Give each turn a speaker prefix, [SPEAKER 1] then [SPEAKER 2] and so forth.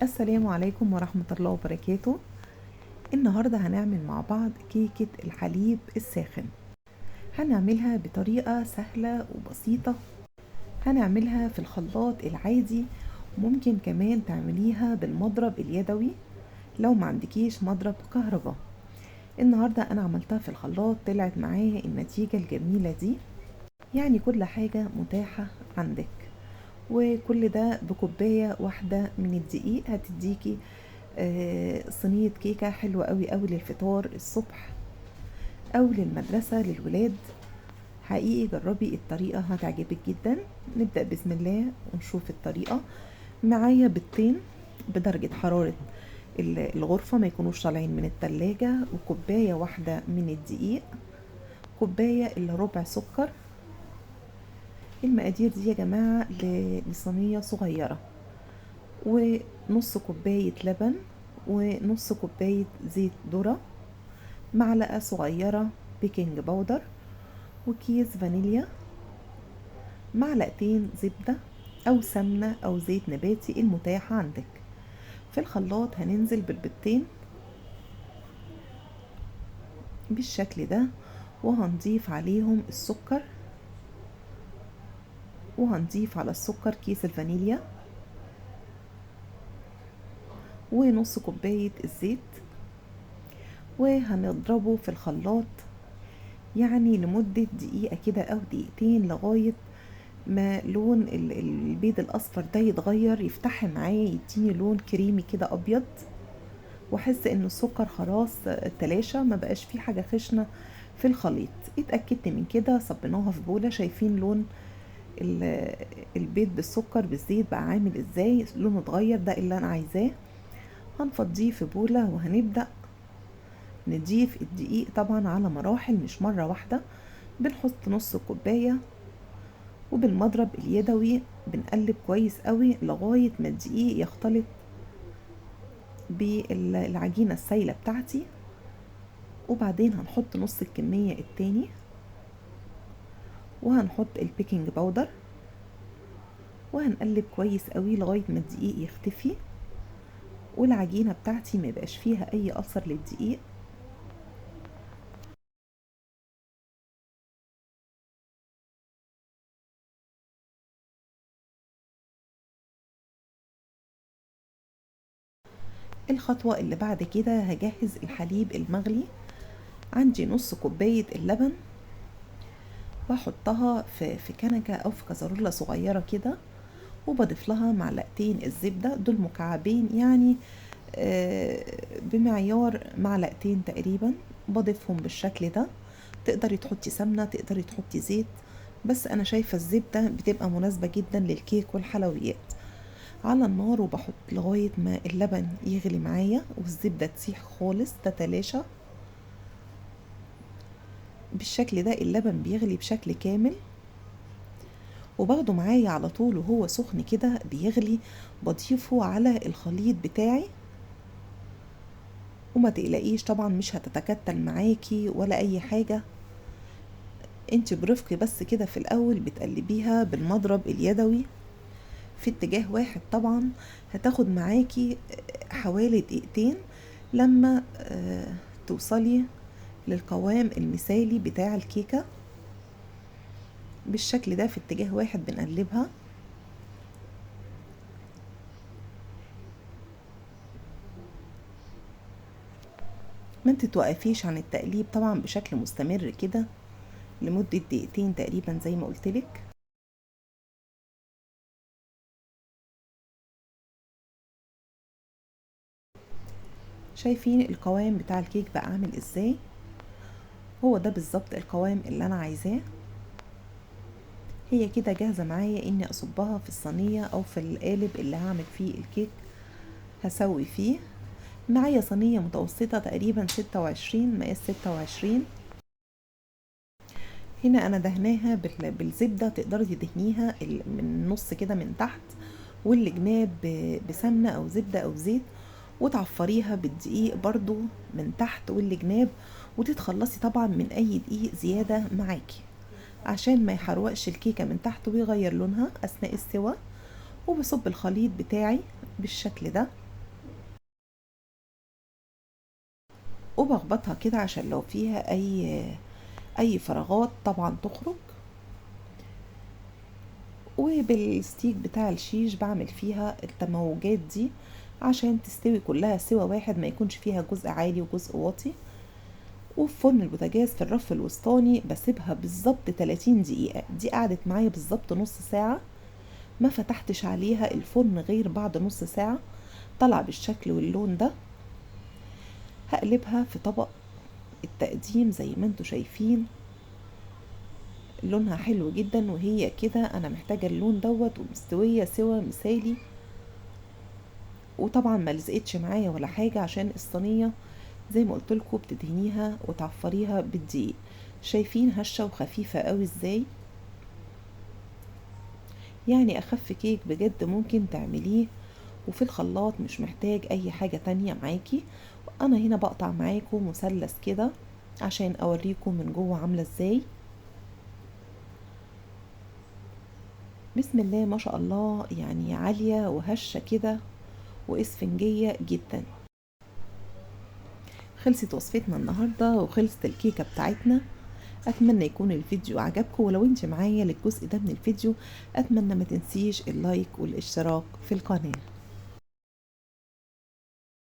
[SPEAKER 1] السلام عليكم ورحمة الله وبركاته. النهاردة هنعمل مع بعض كيكة الحليب الساخن. هنعملها بطريقة سهلة وبسيطة. هنعملها في الخلاط العادي، ممكن كمان تعمليها بالمضرب اليدوي لو ما عندكيش مضرب كهرباء. النهاردة انا عملتها في الخلاط، طلعت معايا النتيجة الجميلة دي. يعني كل حاجة متاحة عندك، وكل ده بكوباية واحدة من الدقيق هتديكي صينية كيكة حلوة قوي للفطار الصبح او للمدرسة للولاد. حقيقي جربي الطريقة هتعجبك جدا. نبدأ بسم الله ونشوف الطريقة. معايا بيضتين بدرجة حرارة الغرفة، ما يكونوش طالعين من التلاجة، وكوباية واحدة من الدقيق، كوباية الا ربع سكر. المقادير دي يا جماعة لصينية صغيرة. ونص كوباية لبن، ونص كوباية زيت ذرة، معلقة صغيرة بيكنج باودر، وكيس فانيليا، معلقتين زبدة أو سمنة أو زيت نباتي المتاح عندك. في الخلاط هننزل بالبيضتين بالشكل ده، وهنضيف عليهم السكر، وهنضيف على السكر كيس الفانيليا، ونص كوباية الزيت، وهنضربه في الخلاط يعني لمدة دقيقة كده أو دقيقتين، لغاية ما لون البيض الأصفر ده يتغير، يفتح معايا، يديني لون كريمي كده أبيض، واحس ان السكر خلاص تلاشى، ما بقاش فيه حاجة خشنة في الخليط. اتأكدت من كده، صبيناها في بولة. شايفين لون البيض بالسكر بالزيت بقى عامل ازاي؟ لونه اتغير، ده اللي انا عايزاه. هنفضيه في بولة، وهنبدأ نضيف الدقيق طبعا على مراحل، مش مرة واحدة. بنحط نص كوباية، وبالمضرب اليدوي بنقلب كويس قوي لغاية ما الدقيق يختلط بالعجينة السايلة بتاعتي. وبعدين هنحط نص الكمية التاني، وهنحط البيكنج باودر، وهنقلب كويس قوي لغاية ما الدقيق يختفي، والعجينة بتاعتي ما يبقاش فيها اي اثر للدقيق. الخطوة اللي بعد كده هجهز الحليب المغلي. عندي نص كوباية اللبن، بحطها في كنكة او في كزرولة صغيرة كده، وبضيف لها معلقتين الزبدة، دول مكعبين يعني بمعيار معلقتين تقريبا، بضيفهم بالشكل ده. تقدري تحطي سمنة، تقدري تحطي زيت، بس انا شايفة الزبدة بتبقى مناسبة جدا للكيك والحلويات. على النار، وبحط لغاية ما اللبن يغلي معايا والزبدة تسيح خالص تتلاشى بالشكل ده. اللبن بيغلي بشكل كامل، وباخده معايا على طول وهو سخن كده بيغلي، بضيفه على الخليط بتاعي. وما تقلقيش طبعا، مش هتتكتل معاكي ولا اي حاجة. انت برفق بس كده في الاول بتقلبيها بالمضرب اليدوي في اتجاه واحد. طبعا هتاخد معاكي حوالي دقيقتين لما توصلي للقوام المثالي بتاع الكيكة بالشكل ده. في اتجاه واحد بنقلبها. ما انت توقفيش عن التقليب طبعا بشكل مستمر كده لمدة دقيقتين تقريبا زي ما قلتلك. شايفين القوام بتاع الكيك بقى عامل ازاي؟ هو ده بالظبط القوام اللي انا عايزاه. هي كده جاهزة معايا اني اصبها في الصينية او في القالب اللي هعمل فيه الكيك. هسوي فيه. معايا صينية متوسطة تقريبا 26 مقاس 26. هنا انا دهناها بالزبدة، تقدري تدهنيها من النص كده من تحت، والجناب بسمنة او زبدة او زيت، وتعفريها بالدقيق برضو من تحت والجناب، وتتخلصي طبعا من اي دقيق زيادة معاكي عشان ما يحرقش الكيكة من تحت ويغير لونها اثناء السوا. وبصب الخليط بتاعي بالشكل ده. وبخبطها كده عشان لو فيها اي فراغات طبعا تخرج. وبالستيك بتاع الشيش بعمل فيها التموجات دي عشان تستوي كلها سوا واحد، ما يكونش فيها جزء عالي وجزء واطي. وفي فرن البوتاجاز في الرف الوسطاني بسيبها بالظبط 30 دقيقة. دي قعدت معايا بالظبط نص ساعة، ما فتحتش عليها الفرن غير بعد نص ساعة. طلع بالشكل واللون ده. هقلبها في طبق التقديم زي ما انتوا شايفين، لونها حلو جدا وهي كده. انا محتاجة اللون دوت ومستوية سوا مثالي. وطبعا ما لزقتش معايا ولا حاجة عشان الصينية زي ما قلت لكم بتدهنيها وتعفريها بالدقيق. شايفين هشة وخفيفة قوي ازاي؟ يعني اخف كيك بجد ممكن تعمليه وفي الخلاط، مش محتاج اي حاجة تانية معاكي. انا هنا بقطع معاكم مثلث كده عشان اوريكم من جوه عاملة ازاي. بسم الله ما شاء الله، يعني عالية وهشة كده واسفنجية جدا. خلصت وصفتنا النهاردة وخلصت الكيكة بتاعتنا. اتمنى يكون الفيديو عجبكم، ولو انت معايا للجزء ده من الفيديو اتمنى ما تنسيش اللايك والاشتراك في القناة.